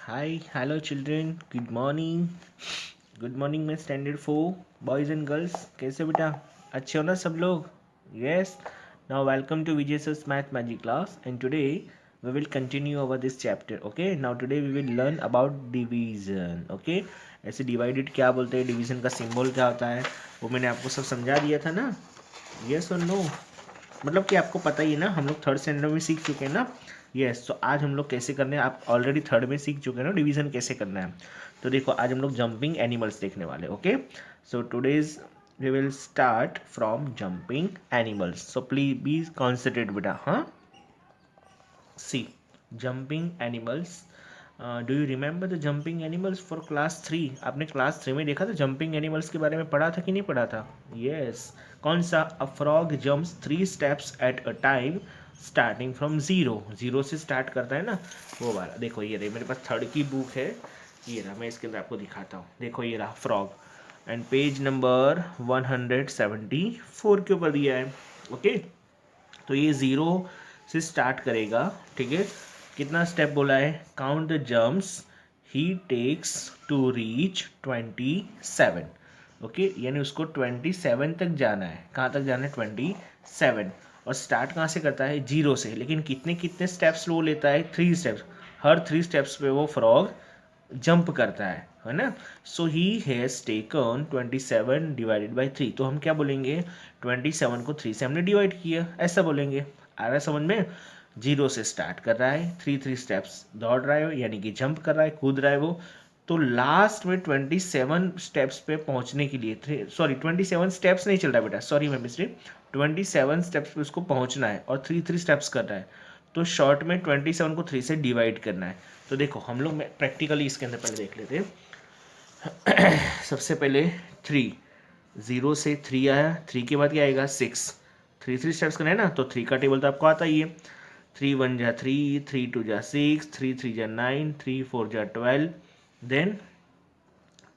Hi, hello children. Good morning. Good morning, my standard 4 boys and girls. कैसे बेटा अच्छे हो ना सब लोग? Yes. Now welcome to Vijay's Math Magic class, and today we will continue over this chapter. Okay. Now today we will learn about division. Okay. ऐसे divided क्या बोलते हैं, division का symbol क्या होता है, वो मैंने आपको सब समझा दिया था ना. Yes or no? मतलब कि आपको पता ही है ना, हम लोग थर्ड स्टैंडर्ड में सीख चुके हैं ना. यस, तो आज हम लोग कैसे करने हैं, आप ऑलरेडी थर्ड में सीख चुके हैं ना डिवीजन कैसे करना है. तो देखो आज हम लोग जंपिंग एनिमल्स देखने वाले. Okay, so today's we will start from jumping animals. So please be concentrate बेटा. हाँ, see jumping animals. Do you remember the jumping animals for class 3? आपने क्लास 3 में देखा था जंपिंग एनिमल्स के बारे में, पढ़ा था कि नहीं पढ़ा था? यस. कौन सा? A frog jumps 3 steps at a time starting from zero. Zero से स्टार्ट करता है ना, वो वाला. देखो ये रही मेरे पास थर्ड की बुक है, ये रहा, मैं इसके अंदर आपको दिखाता हूँ. देखो ये रहा फ्रॉग, एंड पेज नंबर 174 के ऊपर दिया है. ओके, तो ये ज़ीरो से स्टार्ट करेगा. ठीक है, कितना स्टेप बोला है? Count the jumps he takes to reach 27. Okay, यानी उसको 27 तक जाना है. कहाँ तक जाना है? 27. और स्टार्ट कहाँ से करता है? जीरो से. लेकिन कितने कितने स्टेप्स वो लेता है? 3 स्टेप्स. हर 3 स्टेप्स पे वो फ्रॉग जंप करता है ना. So he has taken 27 divided by 3. तो हम क्या बोलेंगे? 27 को 3 से हमने डिवाइड किया, ऐसा बोलेंगे. आ रहा है समझ में? जीरो से स्टार्ट कर रहा है, 3 स्टेप्स दौड़ रहा है, यानी कि जंप कर रहा है, कूद रहा है वो. तो लास्ट में 27 स्टेप्स पे पहुंचने के लिए, सॉरी 27 स्टेप्स नहीं चल रहा बेटा, सॉरी मैं मिस्टेक. 27 स्टेप्स पे उसको पहुंचना है और 3 स्टेप्स कर रहा है. तो शॉर्ट में 27 को 3 से डिवाइड करना है. तो देखो हम लोग प्रैक्टिकली इसके अंदर पहले देख लेते हैं. सबसे पहले 3, जीरो से 3 आया, 3 के बाद क्या आएगा? 6. 3 स्टेप्स करना है ना, तो 3 का टेबल तो आपको आता ही है. 3 1 जा 3, 3 2 जा 6, 3 3 जा 9, 3 4 जा 12, देन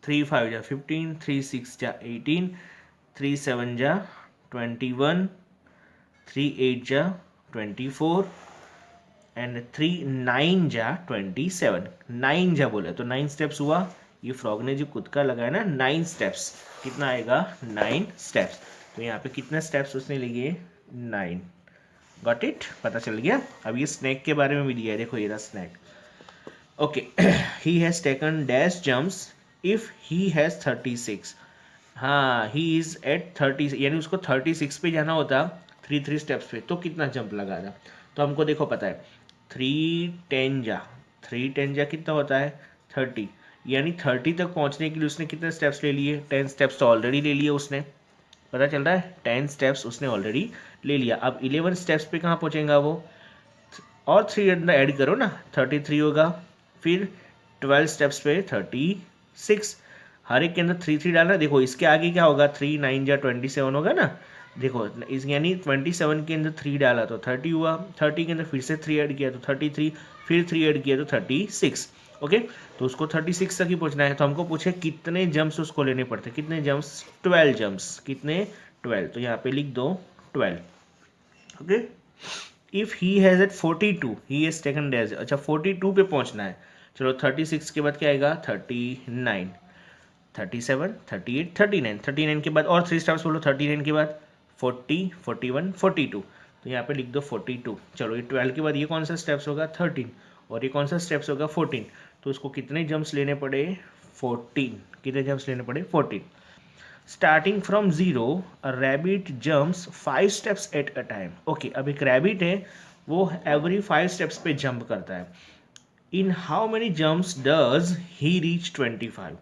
3 5 जा 15, 3 6 जा 18, 3 7 जा 21, 3 8 जा 24, एंड 3 9 जा 27. 9 जा बोला तो 9 स्टेप्स हुआ. ये फ्रॉग ने जो खुद का लगाया ना 9 स्टेप्स, कितना आएगा? 9 स्टेप्स. तो यहाँ पे कितने स्टेप्स उसने लिए? 9. Got it? पता चल गया. अब ये स्नैक के बारे में भी दिया है, देखो ये रहा snack. Okay, he has taken dash jumps if he has 36. हाँ, ही इज एट 30, यानी उसको 36 पे जाना होता 3 स्टेप्स पे, तो कितना जंप लगा था? तो हमको देखो पता है, 3 10 जा कितना होता है? 30. यानी 30 तक पहुंचने के लिए उसने कितने स्टेप्स ले लिए? 10 स्टेप्स तो ऑलरेडी ले लिए उसने. पता चल रहा है? 10 स्टेप्स उसने ऑलरेडी ले लिया. अब 11 स्टेप्स पे कहाँ पहुंचेगा वो? और 3 अंदर ऐड करो ना, 33 होगा. फिर 12 स्टेप्स पे 36. हर एक के अंदर 3 डालना. देखो इसके आगे क्या होगा? 3 9 जा 27 होगा ना. देखो इस यानी 27 के अंदर 3 डाला तो 30 हुआ. 30 के अंदर फिर से 3 ऐड किया तो 33, फिर 3 ऐड किया तो 36. ओके, तो उसको 36 तक ही पहुंचना है. तो हमको पूछे कितने जंप्स उसको लेने पड़ते. कितने जंप्स? 12 जंप्स. कितने? 12. तो यहाँ पे लिख दो 12. Okay, if he has at 42, he has taken dash. अच्छा 42 पे पहुंचना है. चलो 36 के बाद क्या आएगा? 39, 37, 38, 39. 39 के बाद और 3 स्टेप्स बोलो. 39 के बाद 40, 41, 42. तो यहाँ पे लिख दो 42. चलो ये 12 के बाद ये कौन सा स्टेप्स होगा? 13. और ये कौन सा स्टेप्स होगा? 14. तो उसको कितने जंप्स लेने पड़े? 14. कितने जंप्स लेने पड़े? 14. Starting from zero, a rabbit jumps 5 steps at a time. Okay, अब एक रैबिट है, वो एवरी 5 स्टेप्स पे जंप करता है. In how many jumps does he reach 25?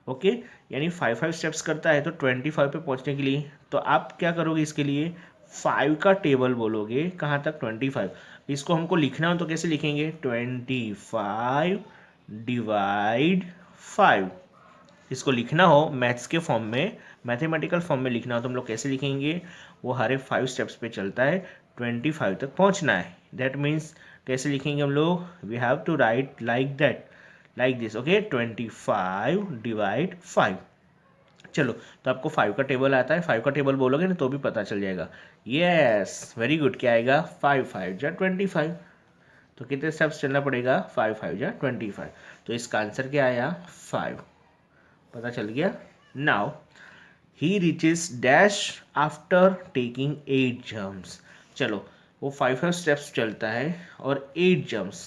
Okay, यानी 5 स्टेप्स करता है तो 25 पे पहुंचने के लिए. तो आप क्या करोगे इसके लिए? 5 का टेबल बोलोगे. कहाँ तक? 25. इसको हमको लिखना हो तो कैसे लिखेंगे? 25 डिवाइड 5. इसको लिखना हो मैथ्स के फॉर्म में, मैथमेटिकल फॉर्म में लिखना हो तो हम लोग कैसे लिखेंगे? वो हर एक 5 स्टेप्स पे चलता है, 25 तक पहुंचना है. दैट मीन्स कैसे लिखेंगे हम लोग? We have to write like that, like this. Okay, 25 divide 5. चलो, तो आपको 5 का टेबल आता है. 5 का टेबल बोलोगे ना तो भी पता चल जाएगा. Yes, very good. क्या आएगा? 5 5 जा 25. तो कितने स्टेप्स चलना पड़ेगा, 5 5 जा 25। तो इसका आंसर क्या आया, 5। पता चल गया। Now he reaches dash after taking 8 jumps. चलो वो 5 स्टेप्स चलता है और 8 जम्प्स,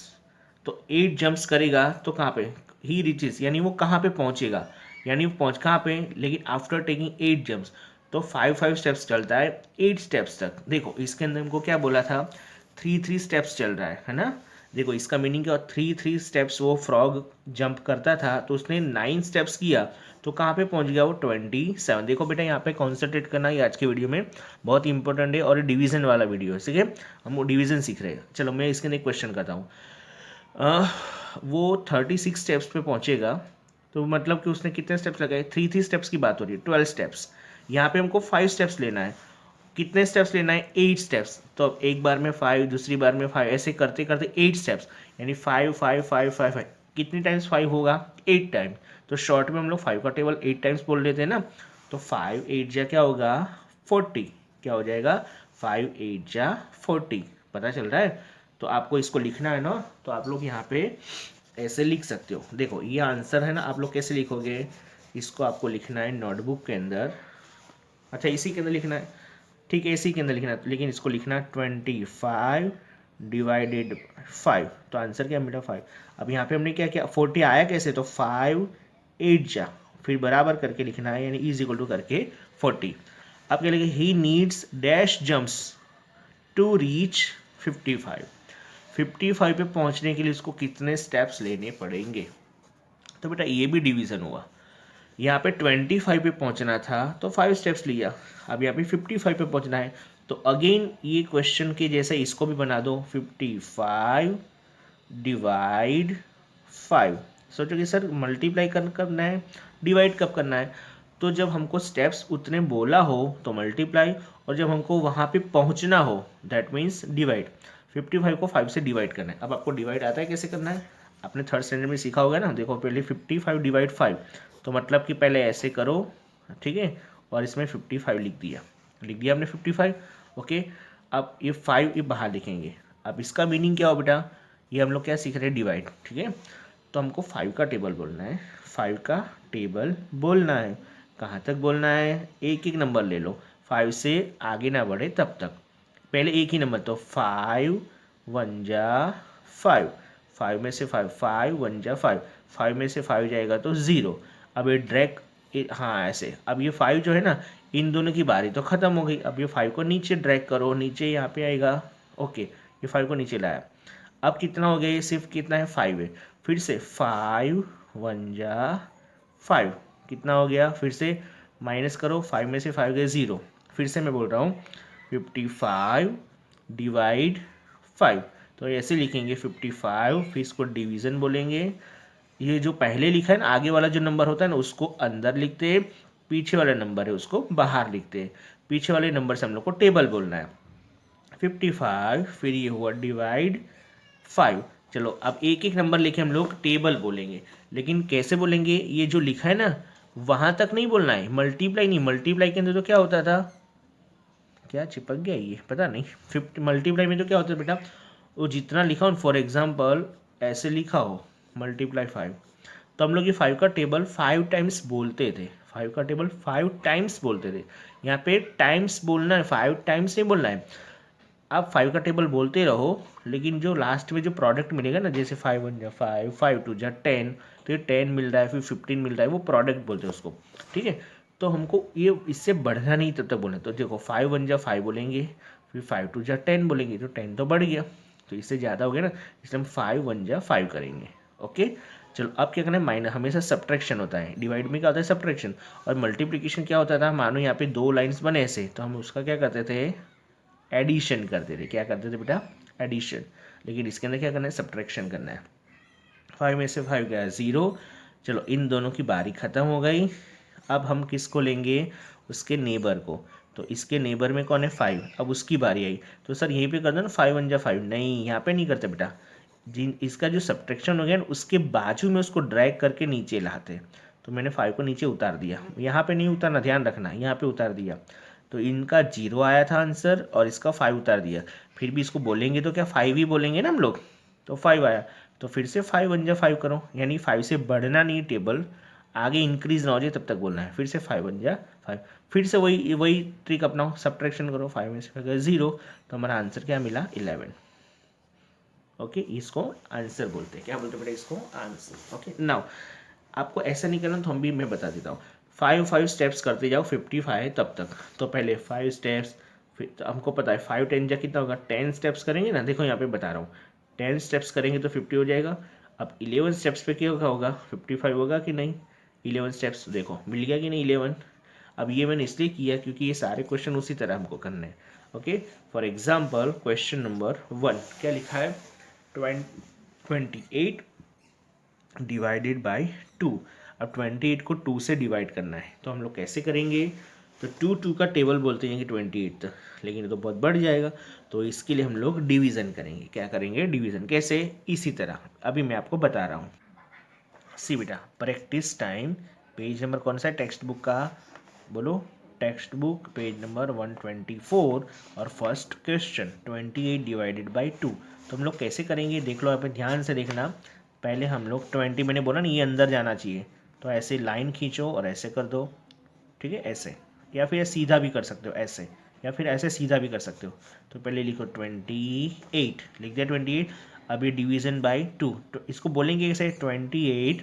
तो 8 जंप्स करेगा तो कहाँ पे, ही रीचेस यानी वो कहाँ पे पहुँचेगा, यानी वो पहुँच कहाँ पे, लेकिन आफ्टर टेकिंग 8 जंप्स। तो 5 स्टेप्स चलता है 8 स्टेप्स तक। देखो इसके अंदर हमको क्या बोला था, 3 स्टेप्स चल रहा है ना। देखो इसका मीनिंग क्या, 3 स्टेप्स वो फ्रॉग जंप करता था तो उसने 9 स्टेप्स किया तो कहाँ पे पहुँच गया वो, 27। देखो बेटा यहाँ पे कॉन्सेंट्रेट करना है आज के वीडियो में, बहुत इंपॉर्टेंट है और डिवीजन वाला वीडियो है, ठीक है। हम वो डिवीजन सीख रहे हैं। चलो मैं इसके अंदर एक क्वेश्चन करता हूँ। वो 36 स्टेप्स पे पहुंचेगा, तो मतलब कि उसने कितने स्टेप्स लगाए, 3 स्टेप्स की बात हो रही है, 12 स्टेप्स। यहाँ पे हमको 5 स्टेप्स लेना है। कितने स्टेप्स लेना है, 8 स्टेप्स। तो अब एक बार में 5, दूसरी बार में 5, ऐसे करते करते 8 स्टेप्स, यानी 5 5 5 5 5। कितनी टाइम्स 5 होगा, 8 टाइम। तो शॉर्ट में हम लोग 5 का टेबल 8 टाइम्स बोल लेते हैं ना। तो 5 8 जा क्या होगा, 40। क्या हो जाएगा, 5 8 जा 40। पता चल रहा है। तो आपको इसको लिखना है ना, तो आप लोग यहाँ पे ऐसे लिख सकते हो। देखो ये आंसर है ना, आप लोग कैसे लिखोगे, इसको आपको लिखना है नोटबुक के अंदर। अच्छा इसी के अंदर लिखना है, ठीक है इसी के अंदर लिखना है, लेकिन इसको लिखना है 25 डिवाइडेड 5। तो आंसर क्या बेटा, 5। अब यहाँ पे हमने क्या किया, 40 आया कैसे, तो 5 8 जा, फिर बराबर करके लिखना है, यानी इज इक्वल टू करके 40। अब क्या लिखे, he needs dash jumps to reach 55। 55 पे पहुंचने के लिए इसको कितने स्टेप्स लेने पड़ेंगे। तो बेटा ये भी डिवीजन हुआ। यहाँ पे 25 पे पहुंचना था तो 5 स्टेप्स लिया। अब यहाँ पे 55 पे पहुंचना है, तो अगेन ये क्वेश्चन के जैसे इसको भी बना दो, 55 डिवाइड 5। सोचो कि सर मल्टीप्लाई करना है, डिवाइड कब करना है, तो जब हमको स्टेप्स उतने बोला हो तो मल्टीप्लाई, और जब हमको वहाँ पे पहुँचना हो दैट मीन्स डिवाइड। 55 को 5 से डिवाइड करना है। अब आपको डिवाइड आता है कैसे करना है, आपने थर्ड स्टैंडर्ड में सीखा होगा ना। देखो पहले 55 डिवाइड 5, तो मतलब कि पहले ऐसे करो, ठीक है, और इसमें 55 लिख दिया आपने 55। ओके, अब ये 5 ये बाहर लिखेंगे। अब इसका मीनिंग क्या हो बेटा, ये हम लोग क्या सीख रहे हैं, डिवाइड, ठीक है। तो हमको 5 का टेबल बोलना है, 5 का टेबल बोलना है। कहाँ तक बोलना है, एक एक नंबर ले लो, 5 से आगे ना बढ़े तब तक। पहले एक ही नंबर, तो 5 1 जा 5, 5 में से 5, 5 1 जा 5, 5 में से 5 जाएगा तो 0। अब ये ड्रैग, हाँ ऐसे। अब ये 5 जो है ना, इन दोनों की बारी तो ख़त्म हो गई। अब ये 5 को नीचे ड्रैग करो, नीचे यहाँ पे आएगा। ओके, ये 5 को नीचे लाया। अब कितना हो गया, ये सिर्फ कितना है, 5 है। फिर से 5 1 जा 5, कितना हो गया, फिर से माइनस करो, 5 में से 5 गए 0। फिर से मैं बोल रहा हूँ 55 डिवाइड 5, तो ऐसे लिखेंगे 55, फिर इसको डिवीज़न बोलेंगे। ये जो पहले लिखा है ना, आगे वाला जो नंबर होता है ना उसको अंदर लिखते हैं, पीछे वाला नंबर है उसको बाहर लिखते हैं। पीछे वाले नंबर से हम लोग को टेबल बोलना है। 55 फिर ये हुआ डिवाइड 5। चलो अब एक एक नंबर लेके हम लोग टेबल बोलेंगे, लेकिन कैसे बोलेंगे, ये जो लिखा है ना वहां तक नहीं बोलना है, मल्टीप्लाई नहीं। मल्टीप्लाई के अंदर तो क्या होता था, क्या चिपक गया ये पता नहीं। 50 मल्टीप्लाई में तो क्या होता है बेटा, वो जितना लिखा हो, फॉर एग्जाम्पल ऐसे लिखा हो मल्टीप्लाई 5, तो हम लोग ये 5 का टेबल 5 टाइम्स बोलते थे। 5 का टेबल 5 टाइम्स बोलते थे। यहाँ पे टाइम्स बोलना है, 5 टाइम्स नहीं बोलना है। आप 5 का टेबल बोलते रहो, लेकिन जो लास्ट में जो प्रोडक्ट मिलेगा ना, जैसे 5 1 जा 5, 5 2 जा 10, तो ये 10 मिल रहा है, फिर 15 मिल रहा है, वो प्रोडक्ट बोलते हैं उसको, ठीक है। तो हमको ये इससे बढ़ना नहीं तब तक बोलना। तो देखो 5 1 जा 5 बोलेंगे, फिर 5 2 जा 10 बोलेंगे, तो 10 तो बढ़ गया, तो इससे ज़्यादा हो गया ना, इसलिए हम 5 1 जा 5 करेंगे। ओके, चलो अब क्या करना है, माइनस हमेशा सब्ट्रैक्शन होता है, डिवाइड में क्या होता है सब्ट्रैक्शन, और मल्टीप्लिकेशन क्या होता था, मानो यहाँ पे 2 लाइन्स बने ऐसे, तो हम उसका क्या करते थे, एडिशन करते थे। क्या करते थे बेटा, एडिशन। लेकिन इसके अंदर क्या करना है, सब्ट्रैक्शन करना है। 5 में से 5 गया 0। चलो इन दोनों की बारी ख़त्म हो गई। अब हम किसको लेंगे, उसके नेबर को। तो इसके नेबर में कौन है, 5। अब उसकी बारी आई, तो सर यहीं पे कर दो ना, 5 1 जा 5। नहीं, यहाँ पे नहीं करते बेटा, जिन इसका जो सब्ट्रैक्शन हो गया ना उसके बाजू में उसको ड्रैग करके नीचे लाते। तो मैंने 5 को नीचे उतार दिया, यहाँ पे नहीं उतारना, ध्यान रखना, यहाँ पे उतार दिया। तो इनका 0 आया था आंसर, और इसका 5 उतार दिया। फिर भी इसको बोलेंगे तो क्या 5 ही बोलेंगे ना हम लोग, तो 5 आया, तो फिर से 5 1 जा 5 करो, यानी 5 से बढ़ना नहीं टेबल, आगे इंक्रीज ना हो जाए तब तक बोलना है। फिर से 5 1 जा 5, फिर से वही वही ट्रिक अपनाओ, सब्ट्रैक्शन करो, 5 में से अगर 0 तो हमारा आंसर क्या मिला 11। ओके, इसको आंसर बोलते हैं, क्या बोलते हैं बेटा इसको, आंसर। ओके, नाउ आपको ऐसा नहीं करना तो हम भी मैं बता देता हूँ। 5 स्टेप्स करते जाओ 55 तब तक। तो पहले 5 स्टेप्स, फिर तो हमको पता है 5 10 जा कितना होगा, 10 स्टेप्स करेंगे ना, देखो यहाँ पे बता रहा हूँ, 10 स्टेप्स करेंगे तो 50 हो जाएगा। अब 11 स्टेप्स पे क्या होगा 55 होगा कि नहीं, 11 स्टेप्स देखो मिल गया कि नहीं 11। अब ये मैंने इसलिए किया क्योंकि ये सारे क्वेश्चन उसी तरह हमको करने हैं। Okay, for example question number 1 क्या लिखा है, 28 डिवाइडेड बाई 2। अब 28 को 2 से डिवाइड करना है, तो हम लोग कैसे करेंगे, तो 2 का टेबल बोलते हैं कि 28 तक, लेकिन ये तो बहुत बढ़ जाएगा, तो इसके लिए हम लोग डिवीज़न करेंगे। क्या करेंगे, डिवीज़न। कैसे, इसी तरह अभी मैं आपको बता रहा हूँ। सी बेटा, प्रैक्टिस टाइम, पेज नंबर कौन सा है टेक्स्ट बुक का, बोलो, टेक्स्ट बुक पेज नंबर 124 और फर्स्ट क्वेश्चन 28 डिवाइडेड बाई 2। तो हम लोग कैसे करेंगे देख लो, आप ध्यान से देखना। पहले हम लोग 20, मैंने बोला ना ये अंदर जाना चाहिए, तो ऐसे लाइन खींचो और ऐसे कर दो, ठीक है, ऐसे, या फिर सीधा भी कर सकते हो ऐसे, या फिर ऐसे सीधा भी कर सकते हो। तो पहले लिखो 28, लिख दिया 28। अब ये डिवीजन बाई 2, तो इसको बोलेंगे कैसे, 28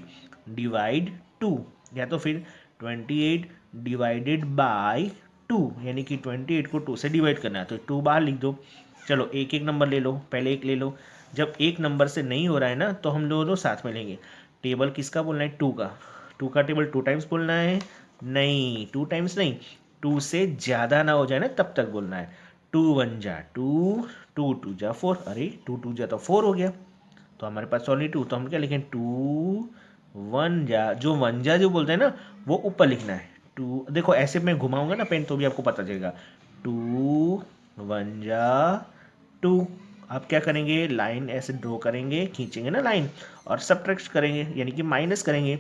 डिवाइड 2, या तो फिर 28 डिवाइडेड बाई 2, यानी कि 28 को 2 से डिवाइड करना है, तो 2 बाहर लिख दो। चलो एक एक नंबर ले लो, पहले एक ले लो। जब एक नंबर से नहीं हो रहा है ना, तो हम दोनों साथ में लेंगे। टेबल किसका बोलना है, 2 का। 2 का टेबल 2 टाइम्स बोलना है, नहीं 2 टाइम्स नहीं, 2 से ज़्यादा ना हो जाए ना तब तक बोलना है। 2 1 जा 2, 2 2 जा 4, अरे 2 2 जा तो 4 हो गया, तो हमारे पास ओनली 2, तो हम क्या लिखें 2 1 जा, जो 1 जा जो बोलते हैं ना वो ऊपर लिखना है। 2 देखो ऐसे मैं घुमाऊंगा ना पेन तो भी आपको पता चलेगा। 2 1 जा 2। आप क्या करेंगे, लाइन ऐसे ड्रॉ करेंगे, खींचेंगे ना लाइन, और सब्ट्रैक्ट करेंगे यानी कि माइनस करेंगे।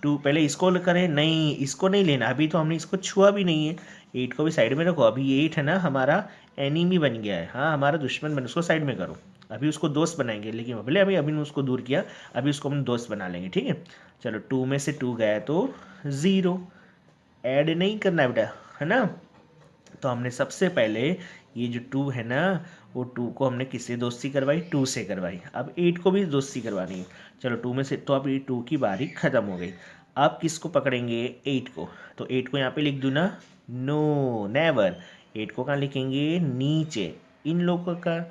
2 पहले इसको करें, नहीं इसको नहीं लेना, अभी तो हमने इसको छुआ भी नहीं है। 8 को भी साइड में रखो, अभी 8 है ना हमारा एनिमी बन गया है, हाँ हमारा दुश्मन बन, उसको साइड में करो। अभी उसको दोस्त बनाएंगे, लेकिन भले अभी अभी उसको दूर किया, अभी उसको हम दोस्त बना लेंगे, ठीक है। चलो 2 में से 2 गया तो 0, ऐड नहीं करना है बेटा, है ना। तो हमने सबसे पहले ये जो 2 है ना, वो 2 को हमने किससे दोस्ती करवाई, 2 से करवाई। अब 8 को भी दोस्ती करवानी है। चलो 2 में से, तो अब ये 2 की बारी खत्म हो गई। अब किसको पकड़ेंगे, 8 को। तो 8 को यहाँ पे लिख दूँ ना, नो नेवर। 8 को कहाँ लिखेंगे, नीचे। इन लोगों का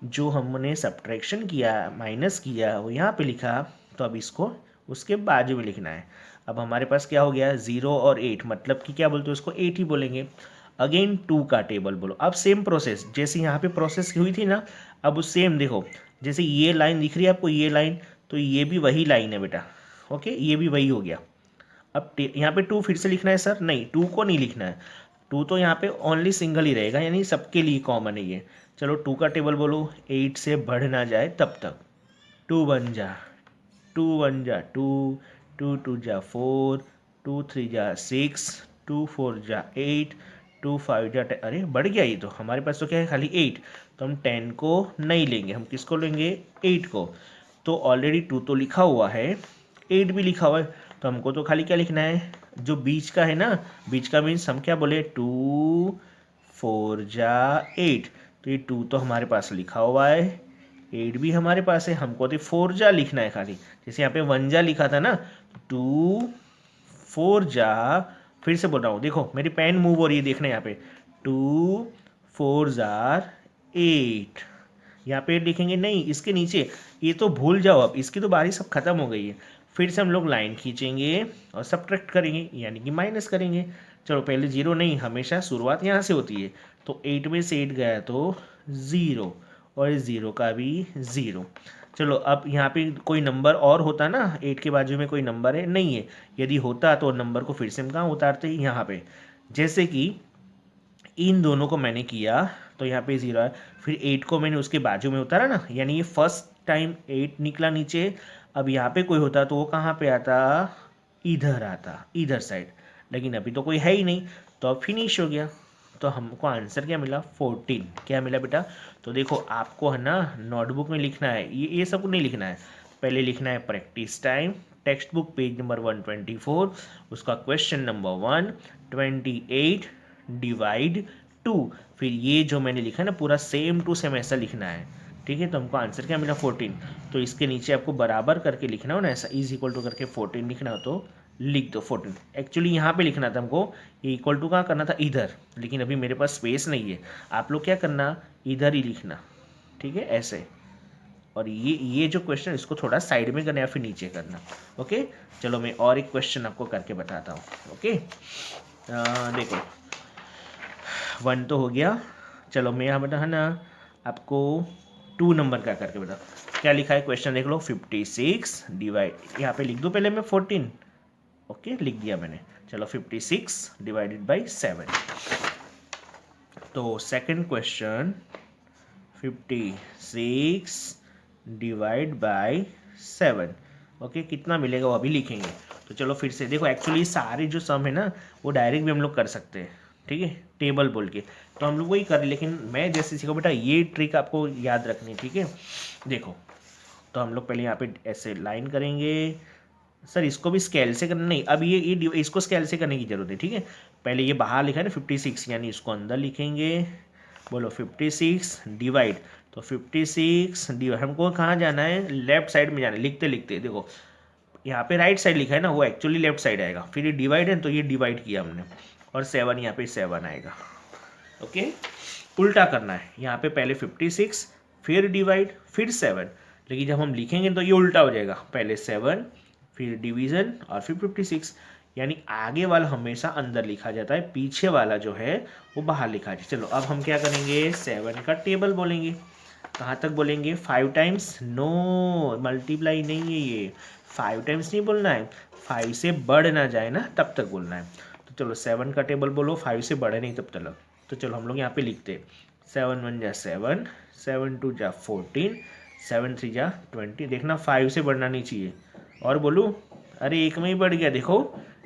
जो हमने सब्ट्रैक्शन किया, माइनस किया, वो यहाँ पे लिखा, तो अब इसको उसके बाजू में लिखना है। अब हमारे पास क्या हो गया, 0 और 8, मतलब कि क्या बोलते हैं उसको, 8 ही बोलेंगे। अगेन 2 का टेबल बोलो। अब सेम प्रोसेस जैसे यहाँ पे प्रोसेस हुई थी ना, अब उस सेम देखो, जैसे ये लाइन दिख रही है आपको, ये लाइन, तो ये भी वही लाइन है बेटा। ओके, ये भी वही हो गया। अब यहाँ पे 2 फिर से लिखना है सर, नहीं 2 को नहीं लिखना है। 2 तो यहाँ पे ओनली सिंगल ही रहेगा, यानी सबके लिए कॉमन है ये। चलो 2 का टेबल बोलो, 8 से बढ़ ना जाए तब तक। 2 1 जा 2 1 जा 2, 2 2 जा 4, 2 3 जा 6, 2 4 जा 8, 2 5 जा 10। अरे बढ़ गया ये तो, हमारे पास तो क्या है खाली 8, तो हम 10 को नहीं लेंगे, हम किसको लेंगे, 8 को। तो ऑलरेडी 2 तो लिखा हुआ है, 8 भी लिखा हुआ है, तो हमको तो खाली क्या लिखना है, जो बीच का है ना, बीच का मीन्स हम क्या बोले, 2 4 जा 8, तो ये 2 तो हमारे पास लिखा हुआ है, 8 भी हमारे पास है, हमको तो 4 जा लिखना है खाली। जैसे यहाँ पे 1 जा लिखा था ना, 2 4 जा, फिर से बोल रहा हूँ, देखो मेरी पेन मूव हो रही है, देखना यहाँ पे, 2 4 जार 8। यहाँ पे लिखेंगे नहीं, इसके नीचे, ये तो भूल जाओ, अब इसकी तो बारी सब खत्म हो गई है। फिर से हम लोग लाइन खींचेंगे और सब्ट्रैक्ट करेंगे, यानी कि माइनस करेंगे। चलो पहले 0 नहीं, हमेशा शुरुआत यहाँ से होती है, तो 8 में से 8 गया तो 0, और इस 0 का भी 0। चलो अब यहाँ पे कोई नंबर और होता ना, 8 के बाजू में कोई नंबर है, नहीं है। यदि होता तो नंबर को फिर से हम कहाँ उतारते, यहाँ पे। जैसे कि इन दोनों को मैंने किया, तो यहाँ पे 0 है, फिर 8 को मैंने उसके बाजू में उतारा ना, यानी ये फर्स्ट टाइम 8 निकला नीचे। अब यहाँ पे कोई होता तो वो कहाँ पे आता, इधर आता, इधर साइड, लेकिन अभी तो कोई है ही नहीं, तो अब फिनिश हो गया। तो हमको आंसर क्या मिला 14। क्या मिला बेटा? तो देखो आपको है ना नोटबुक में लिखना है, ये सब नहीं लिखना है। पहले लिखना है practice time, text book page number 124, उसका क्वेश्चन नंबर 1, 28 डिवाइड 2, फिर ये जो मैंने लिखा है ना पूरा सेम टू सेम ऐसा लिखना है। ठीक है, तो हमको आंसर क्या मिला 14। तो इसके नीचे आपको बराबर करके लिखना हो ना, ऐसा इज इक्वल टू करके 14 लिखना हो तो लिख दो 14। एक्चुअली यहाँ पे लिखना था हमको, ये इक्वल टू कहाँ करना था, इधर, लेकिन अभी मेरे पास स्पेस नहीं है। आप लोग क्या करना, इधर ही लिखना। ठीक है, ऐसे। और ये जो क्वेश्चन इसको थोड़ा साइड में करना या फिर नीचे करना। ओके, चलो मैं और एक क्वेश्चन आपको करके बताता हूँ। ओके, देखो 1 तो हो गया। चलो मैं यहाँ बता है ना आपको 2 नंबर का करके बता। क्या लिखा है क्वेश्चन देख लो, 56 डिवाइड, यहाँ पे लिख दूँ पहले मैं 14। ओके, लिख दिया मैंने। चलो 56 डिवाइडेड बाई 7। तो second question 56 divide by 7। Okay, कितना मिलेगा वो अभी लिखेंगे। तो चलो फिर से देखो, एक्चुअली सारे जो सम है ना वो डायरेक्ट भी हम लोग कर सकते हैं। ठीक है, टेबल बोल के तो हम लोग वही करें, लेकिन मैं जैसे सीखो बेटा ये ट्रिक आपको याद रखनी। ठीक है, देखो तो हम लोग पहले यहाँ पे ऐसे लाइन करेंगे। सर इसको भी स्केल से करना नहीं, अब ये इसको स्केल से करने की जरूरत है। ठीक है, पहले ये बाहर लिखा है ना 56, यानी इसको अंदर लिखेंगे। बोलो 56 डिवाइड, तो 56 डिवाइड, हमको कहाँ जाना है, लेफ्ट साइड में जाना है। लिखते लिखते देखो यहाँ पे राइट साइड लिखा है ना, वो एक्चुअली लेफ्ट साइड आएगा। फिर ये डिवाइड है तो ये डिवाइड किया हमने, और 7 यहाँ पे 7 आएगा। ओके, उल्टा करना है, यहाँ पे पहले 56 फिर डिवाइड फिर 7, लेकिन जब हम लिखेंगे तो ये उल्टा हो जाएगा, पहले 7 फिर डिवीज़न और फिर 56। यानी आगे वाला हमेशा अंदर लिखा जाता है, पीछे वाला जो है वो बाहर लिखा जाता है। चलो अब हम क्या करेंगे, 7 का टेबल बोलेंगे। कहाँ तक बोलेंगे, 5 टाइम्स, नो मल्टीप्लाई नहीं है ये, 5 टाइम्स नहीं बोलना है, 5 से बढ़ ना जाए ना तब तक बोलना है। तो चलो 7 का टेबल बोलो, 5 से बढ़े नहीं तब तक। तो चलो हम लोग यहाँ पे लिखते 7 1 जा 7, 7 2 जा 14, 7 3 जा 20। देखना 5 से बढ़ना नहीं चाहिए। और बोलूँ, अरे एक में ही बढ़ गया, देखो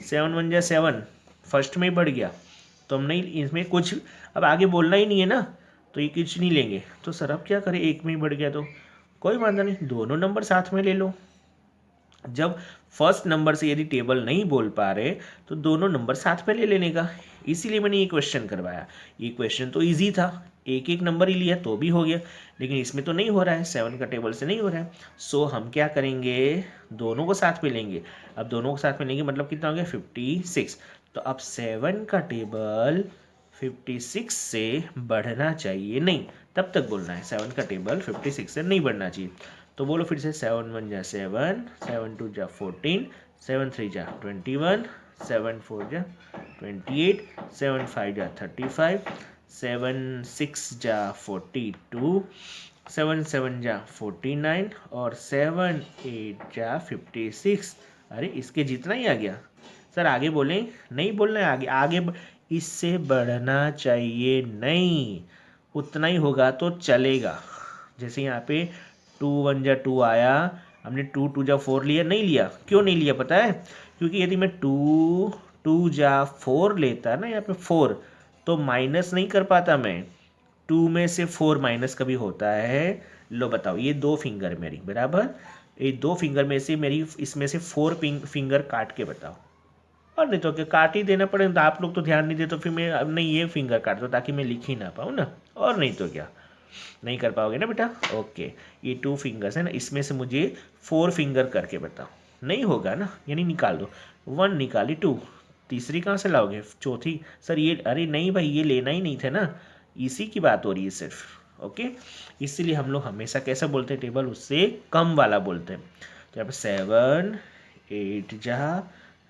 7 1 जा 7, फर्स्ट में ही बढ़ गया। तो हम नहीं, इसमें कुछ अब आगे बोलना ही नहीं है ना, तो ये कुछ नहीं लेंगे। तो सर अब क्या करें, एक में ही बढ़ गया तो कोई वादा नहीं, दोनों नंबर साथ में ले लो। जब फर्स्ट नंबर से यदि टेबल नहीं बोल पा रहे तो दोनों नंबर साथ में ले लेने का, इसीलिए मैंने ये क्वेश्चन करवाया। ये क्वेश्चन तो इजी था, एक एक नंबर ही लिया तो भी हो गया, लेकिन इसमें तो नहीं हो रहा है, 7 का टेबल से नहीं हो रहा है। सो हम क्या करेंगे, दोनों को साथ में लेंगे। अब दोनों को साथ में लेंगे मतलब कितना हो गया 56। तो अब 7 का टेबल 56 से बढ़ना चाहिए नहीं, तब तक बोलना है 7 का टेबल 56 से नहीं बढ़ना चाहिए। तो बोलो फिर से, 7 1 जा 7, 7 2 जा 14, 7 3 जा 21, 7 4 जा 28, 7 5 जा 35, 7 6 जा 42, 7 7 जा 49 और 7 8 जा 56। अरे इसके जितना ही आ गया। सर आगे बोलें, नहीं बोलना है आगे, इससे बढ़ना चाहिए नहीं, उतना ही होगा तो चलेगा। जैसे यहाँ पे 2 1 जा 2 आया, हमने 2 2 जा 4 लिया, नहीं लिया। क्यों नहीं लिया पता है, क्योंकि यदि मैं 2 2 जा 4 लेता ना यहाँ पे 4, तो माइनस नहीं कर पाता मैं, 2 में से 4 माइनस कभी होता है। लो बताओ, ये 2 फिंगर मेरी बराबर, ये 2 फिंगर में से मेरी इसमें से 4 फिंगर काट के बताओ। और नहीं तो क्या, काट ही देना पड़ेगा, तो आप लोग तो ध्यान नहीं दे, तो फिर मैं अब नहीं ये फिंगर काट दो ताकि मैं लिख ही ना पाऊँ ना, और नहीं तो क्या, नहीं कर पाओगे ना बेटा। ओके, ये 2 फिंगर्स है ना, इसमें से मुझे 4 फिंगर करके बताओ। नहीं होगा ना, यानी निकाल दो, 1 निकाली 2, तीसरी कहाँ से लाओगे, चौथी। सर ये, अरे नहीं भाई ये लेना ही नहीं था ना, इसी की बात हो रही है सिर्फ। ओके, इसीलिए हम लोग हमेशा कैसा बोलते हैं, टेबल उससे कम वाला बोलते हैं। तो यहाँ पे 7 8 जा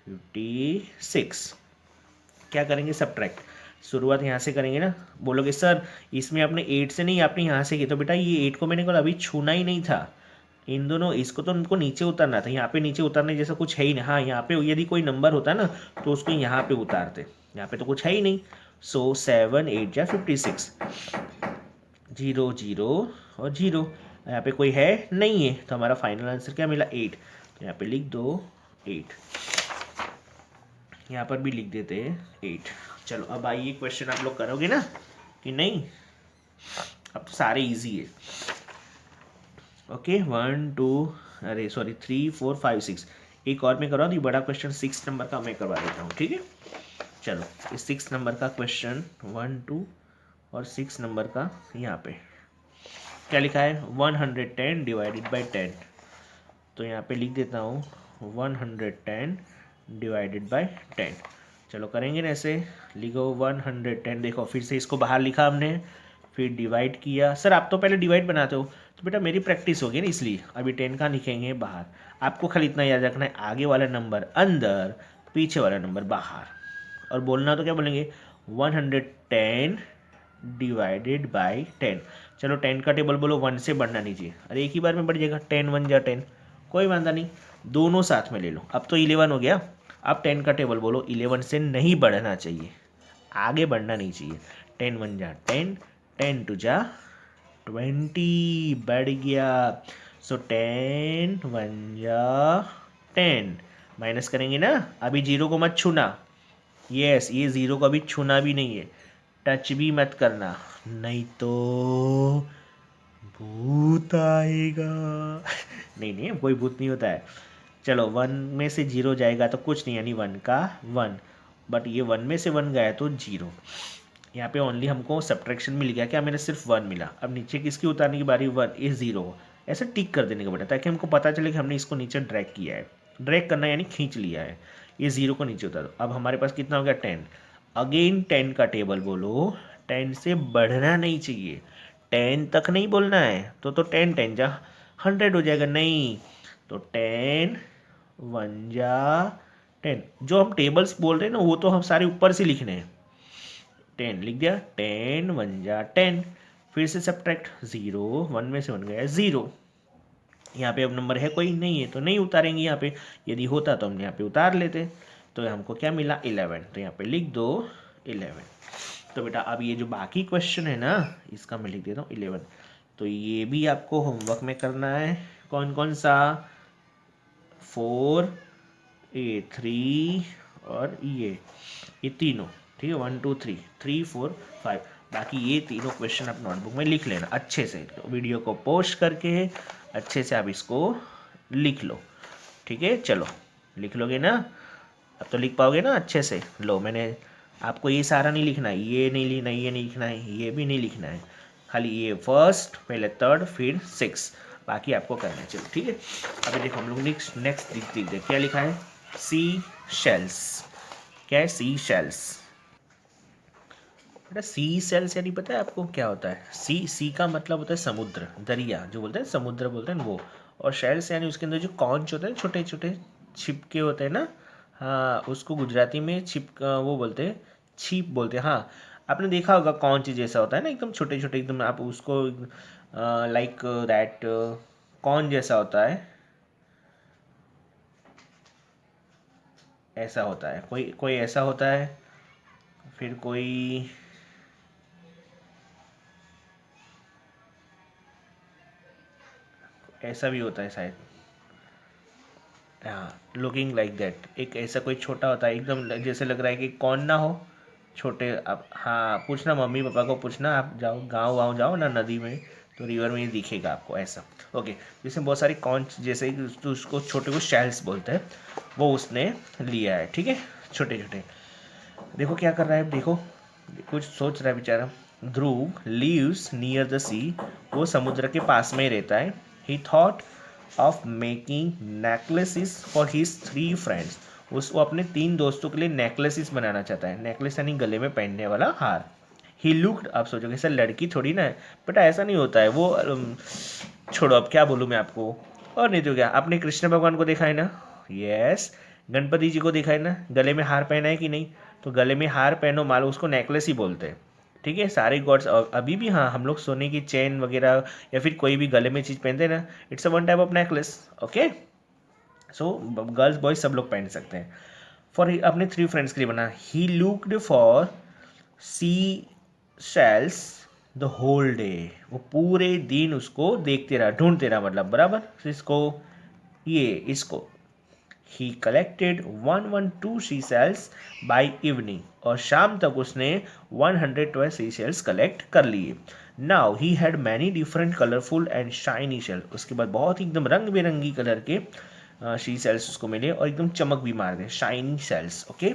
56, क्या करेंगे, सब्ट्रैक्ट। शुरुआत यहाँ से करेंगे ना, बोलोगे सर इसमें आपने 8 से नहीं, आपने यहाँ से की, तो बेटा ये 8 को मैंने कल अभी छूना ही नहीं था, इन दोनों इसको तो उनको नीचे उतारना था, यहाँ पे नीचे उतारने जैसा कुछ है ही नहीं। हाँ यहाँ पे यदि कोई नंबर होता ना तो उसको यहाँ पे उतारते, यहाँ पे तो कुछ है ही नहीं। सो 7 8 जा 56, 0 0 और 0, यहाँ पे कोई है नहीं है, तो हमारा फाइनल आंसर क्या मिला 8। तो यहाँ पे लिख दो 8, यहाँ पर भी लिख देते हैं 8। चलो अब आइए, क्वेश्चन आप लोग करोगे ना कि नहीं? अब तो सारे इजी है। ओके 1 2 अरे सॉरी 3 4 5 6, एक और मैं करवा दूँ, बड़ा क्वेश्चन 6 नंबर का मैं करवा देता हूँ, ठीक है? चलो इस 6 नंबर का क्वेश्चन 1 2 और 6 नंबर का यहाँ पे क्या लिखा है, 110 डिवाइडेड बाई 10। तो यहाँ पे लिख देता हूँ 110 डिवाइडेड बाई 10। चलो करेंगे ना ऐसे, लिखो 110, देखो फिर से इसको बाहर लिखा हमने, फिर डिवाइड किया। सर आप तो पहले डिवाइड बनाते हो, तो बेटा मेरी प्रैक्टिस होगी ना, इसलिए अभी 10 का लिखेंगे बाहर। आपको खाली इतना याद रखना है, आगे वाला नंबर अंदर, पीछे वाला नंबर बाहर। और बोलना तो क्या बोलेंगे, 110 डिवाइडेड बाई 10। चलो 10 का टेबल बोलो, 1 से बढ़ना नहीं चाहिए। अरे एक ही बार में बढ़ जाएगा, 10 1 जा 10, कोई वादा नहीं, दोनों साथ में ले लो। अब तो 11 हो गया, अब 10 का टेबल बोलो, 11 से नहीं बढ़ना चाहिए, आगे बढ़ना नहीं चाहिए। 10 1 जा 10, 10 2 जा 20, बढ़ गया। सो 10 1 जा 10, माइनस करेंगे ना, अभी जीरो को मत छूना। यस, ये जीरो को अभी छूना भी नहीं है, टच भी मत करना, नहीं तो भूत आएगा। नहीं नहीं, कोई भूत नहीं होता है। चलो 1 में से 0 जाएगा तो कुछ नहीं, यानी 1 का 1, बट ये 1 में से 1 गया तो 0। यहाँ पे ओनली हमको सब्ट्रैक्शन मिल गया, क्या मैंने सिर्फ 1 मिला। अब नीचे किसकी उतारने की बारी, 1 ये 0, ऐसे टिक कर देने का बेटा, ताकि हमको पता चले कि हमने इसको नीचे ड्रैग किया है। ड्रैग करना यानी खींच लिया है, ये 0 को नीचे उतार दो। अब हमारे पास कितना हो गया, 10। अगेन 10 का टेबल बोलो, 10 से बढ़ना नहीं चाहिए, 10 तक नहीं बोलना है। तो 10 10 जा 100 हो जाएगा, नहीं तो 10 1 जा 10। जो हम टेबल्स बोल रहे हैं ना, वो तो हम सारे ऊपर से लिखने हैं। 10 लिख दिया, 10 1 जा 10, फिर से सब्ट्रैक्ट, 0 1 में से 1 गया 0। यहाँ पे अब नंबर है कोई नहीं है तो नहीं उतारेंगे यहाँ पे, यदि होता तो हम यहाँ पे उतार लेते। तो हमको क्या मिला, 11, तो यहाँ पे लिख दो 11। तो बेटा अब ये जो बाकी क्वेश्चन है ना, इसका मैं लिख देता हूँ 11। तो ये भी आपको होमवर्क में करना है, कौन कौन सा, 4 ये 3 और ये तीनों, ठीक है, 1 2 3 3 4 5। बाकी ये तीनों क्वेश्चन आप नोटबुक में लिख लेना अच्छे से, वीडियो को पोस्ट करके अच्छे से आप इसको लिख लो, ठीक है? चलो लिख लोगे ना, अब तो लिख पाओगे ना अच्छे से। लो मैंने आपको ये सारा नहीं लिखना है, ये नहीं लिखना है, ये नहीं लिखना है, ये भी नहीं लिखना है, खाली ये फर्स्ट, पहले थर्ड, फिर 6, बाकी आपको करना है। चलो ठीक है, अभी देखो हम लोग नेक्स्ट नेक्स्ट देखते क्या लिखा है, सी शेल्स। क्या है, सी शेल्स? बेटा सी सेल्स यानी पता है आपको क्या होता है? सी का मतलब होता है समुद्र, दरिया जो बोलते हैं, समुद्र बोलते हैं वो। और शेल्स यानी उसके अंदर जो कॉन्च होते हैं, छोटे छोटे छिपके होते हैं ना, हाँ उसको गुजराती में वो बोलते हैं, छिप बोलते हैं। हाँ आपने देखा होगा, कॉन्च जैसा होता है ना, एकदम छोटे छोटे, एकदम आप उसको लाइक दैट कॉन जैसा होता है, ऐसा होता है, कोई कोई ऐसा होता है, फिर कोई ऐसा भी होता है शायद। हाँ लुकिंग लाइक दैट, एक ऐसा कोई छोटा होता है, एकदम जैसे लग रहा है कि कौन ना हो, छोटे। आप हाँ पूछना, मम्मी पापा को पूछना, आप जाओ गाँव वाँव जाओ ना नदी में, तो रिवर में ही दिखेगा आपको ऐसा। ओके, जिसमें बहुत सारी कॉन्च जैसे ही, तो उसको छोटे को शेल्स बोलते हैं, वो उसने लिया है, ठीक है, छोटे छोटे। देखो क्या कर रहा है, देखो कुछ सोच रहा है बेचारा। ध्रुव लिव्स नियर द सी, वो समुद्र के पास में ही रहता है। ही thought of making necklaces for his 3 friends, उसको अपने 3 दोस्तों के लिए नेकलेसेस बनाना चाहता है। नेकलेस यानी गले में पहनने वाला हार। ही लुक्ड, आप सोचोगे सर लड़की थोड़ी ना है, बट ऐसा नहीं होता है वो। छोड़ो अब क्या बोलूँ मैं आपको, और नहीं तो क्या, आपने कृष्ण भगवान को देखा है ना, यस, गणपति जी को देखा है ना, गले में हार पहना है कि नहीं? तो गले में हार पहनो, मालो उसको नेकलेस ही बोलते हैं, ठीक है? सारे गॉड्स अभी भी, हाँ हम लोग सोने की चेन वगैरह या फिर कोई भी गले में चीज़ पहनते हैं ना, it's a one type of necklace. Okay, so girls boys सब लोग पहन सकते हैं। फॉर अपने 3 फ्रेंड्स के लिए बना। He looked for sea shells the whole day, वो पूरे दिन उसको देखते रहा, ढूंढते रहा, मतलब बराबर इसको, ये इसको। He collected 112 sea shells by evening, और शाम तक उसने 112 सी सेल्स कलेक्ट कर लिए. Now he had many different colourful and shiny shell. उसके बाद बहुत ही एकदम रंग बिरंगी कलर के सी सेल्स उसको मिले और एकदम चमक भी मार दे, shiny shells. Okay,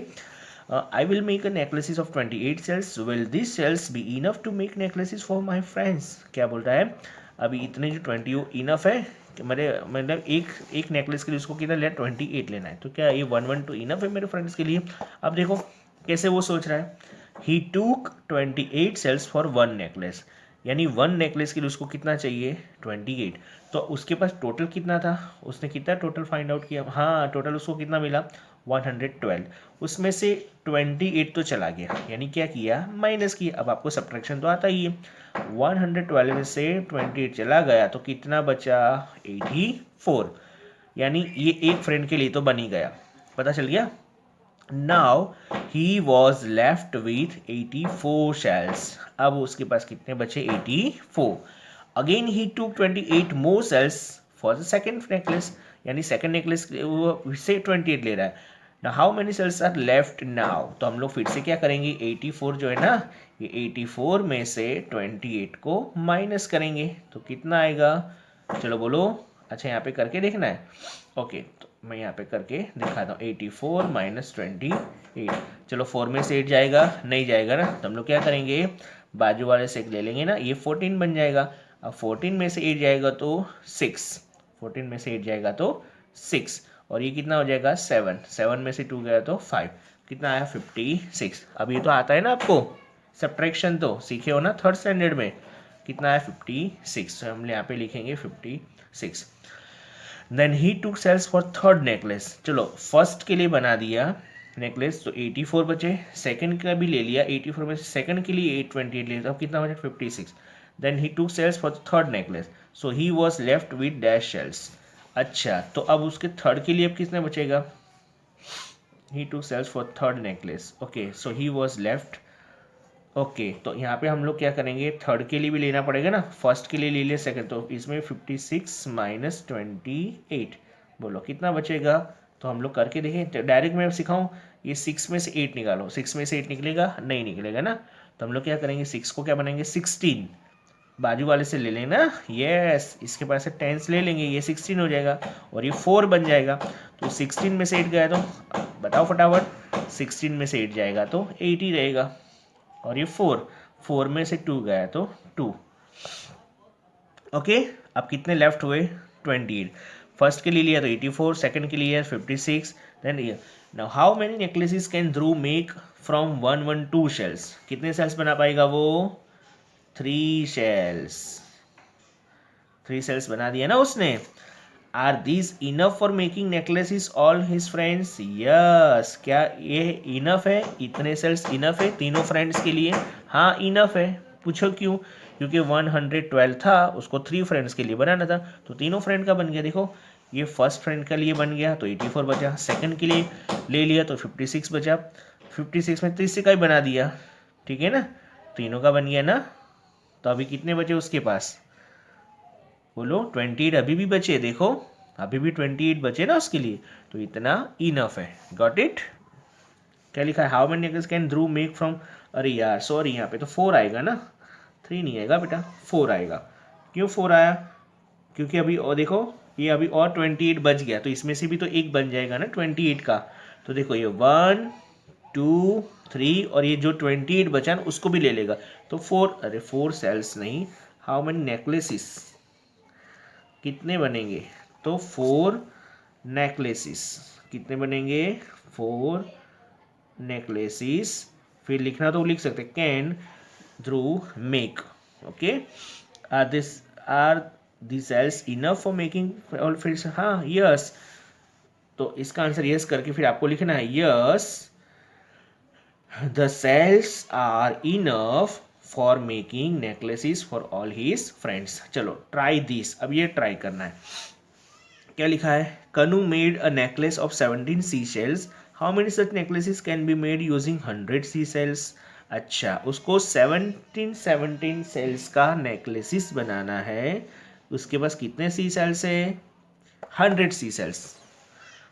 I will make a necklaces of 28 cells. Will these cells be enough to make necklaces for my friends? क्या बोल रहा है, अभी इतने जो 20 इनफ है कि मेरे मतलब एक नेकलेस के लिए उसको कितना लेना, 28 लेना है. तो क्या ये 112 इनफ है मेरे फ्रेंड्स के लिए? अब देखो कैसे वो सोच रहा है. ही took 28 sales for one necklace, यानी वन नेकलेस के लिए उसको कितना चाहिए, 28. तो उसके पास टोटल कितना था, उसने कितना टोटल फाइंड आउट किया, हाँ टोटल उसको कितना मिला 112. उसमें से 28 तो चला गया, यानी क्या किया, माइनस किया. अब आपको सब्ट्रैक्शन तो आता ही है. 112 में से 28 चला गया तो कितना बचा, 84. यानी ये एक फ्रेंड के लिए तो बन ही गया, पता चल गया. Now he was left with 84 shells. अब उसके पास कितने बचे, 84. Again he took 28 more shells for the second necklace, यानी सेकेंड नेकलेस से 28 ले रहा है. ना how many shells are left now, तो हम लोग फिर से क्या करेंगे, 84 जो है ना, ये 84 में से 28 को माइनस करेंगे तो कितना आएगा, चलो बोलो. अच्छा यहाँ पे करके देखना है. ओके, तो मैं यहाँ पे करके दिखाता हूँ. 84 माइनस 28, चलो 4 में से 8 जाएगा, नहीं जाएगा ना, तो हम लोग क्या करेंगे, बाजू वाले से ले लेंगे ना, ये 14 बन जाएगा. अब 14 में से 8 जाएगा तो 6, 14 में से 8 जाएगा तो 6, और ये कितना हो जाएगा 7, 7 में से 2 गया तो 5, कितना आया 56. अब ये तो आता है ना आपको, सब्ट्रैक्शन तो सीखे हो ना थर्ड स्टैंडर्ड में, कितना आया 56. तो हम यहाँ पे लिखेंगे 56. Then he took shells for third necklace. चलो फर्स्ट के लिए बना दिया नेकलेस तो 84 बचे, सेकंड का भी ले लिया 84 में से सेकंड के लिए 828 ले, अब कितना बचा 56. Then he took shells for third necklace, so he was left with dash shells. अच्छा, तो अब उसके थर्ड के लिए अब कितने बचेगा, he took shells for third necklace. Okay, so he was left. Okay, तो यहाँ पे हम लोग क्या करेंगे, थर्ड के लिए भी लेना पड़ेगा ना, फर्स्ट के लिए ले लिया सेकंड, तो इसमें 56 माइनस 28, बोलो कितना बचेगा. तो हम लोग करके देखें, तो डायरेक्ट मैं सिखाऊं, ये 6 में से 8 निकालो, 6 में से 8 निकलेगा, नहीं निकलेगा ना, तो हम लोग क्या करेंगे, 6 को क्या बनाएंगे 16, बाजू वाले से ले लेना, यस, इसके पास से 10 ले लेंगे, ये 16 हो जाएगा और ये 4 बन जाएगा. तो 16 में से 8 गया तो बताओ फटाफट, 16 में से 8 जाएगा तो 80 रहेगा, और ये 4 में से 2 गया तो 2. ओके, अब कितने लेफ्ट हुए, 28. फर्स्ट के लिए लिया तो 84, सेकंड के लिए 56. देन ये, now how many necklaces can Dhruv make from 112 shells, कितने सेल्स बना पाएगा वो, 3 शेल्स. 3 सेल्स बना दिया ना उसने. Are these enough for making necklaces all his friends, yes, क्या ये इनफ है, इतने सेल्स इनफ है तीनों फ्रेंड्स के लिए, हाँ इनफ है. पूछो क्यों, क्योंकि 112 था, उसको 3 फ्रेंड्स के लिए बनाना था, तो तीनों फ्रेंड का बन गया. देखो ये फर्स्ट फ्रेंड के लिए बन गया तो 84 बचा, सेकंड के लिए ले लिया तो 56 बचा, 56 में तीसरे का ही बना दिया, ठीक है ना, तीनों का बन गया ना. तो अभी कितने बचे उसके पास, बोलो 28 अभी भी बचे, देखो अभी भी 28 बचे ना उसके लिए, तो इतना इनफ है. Got it. क्या लिखा है, how many necklace can Dhruv make from, अरे यार सॉरी यहाँ पे तो 4 आएगा ना, 3 नहीं आएगा बेटा, 4 आएगा. क्यों 4 आया, क्योंकि अभी और देखो ये अभी और 28 बच गया, तो इसमें से भी तो एक बन जाएगा ना 28 का. तो देखो ये 1 2 3 और ये जो 28 बचा ना उसको भी ले लेगा, तो 4, अरे 4 सेल्स नहीं, हाउ मेनी नेकलेसेस, कितने बनेंगे, तो 4 नेकलेसेस, कितने बनेंगे 4 नेकलेसेस. फिर लिखना तो लिख सकते, can Dhruv make. Okay, are this shells enough for making, और फिर हाँ यस, तो इसका आंसर यस करके फिर आपको लिखना है, yes the shells are enough for making necklaces for all his friends. चलो ट्राई दिस, अब ये ट्राई करना है. क्या लिखा है, Kanu made a necklace of 17 sea shells, how many such necklaces can be made using 100 sea shells. अच्छा, उसको 17 सेल्स का नेकलेसेस बनाना है, उसके पास कितने सी सेल्स है, 100 सी सेल्स.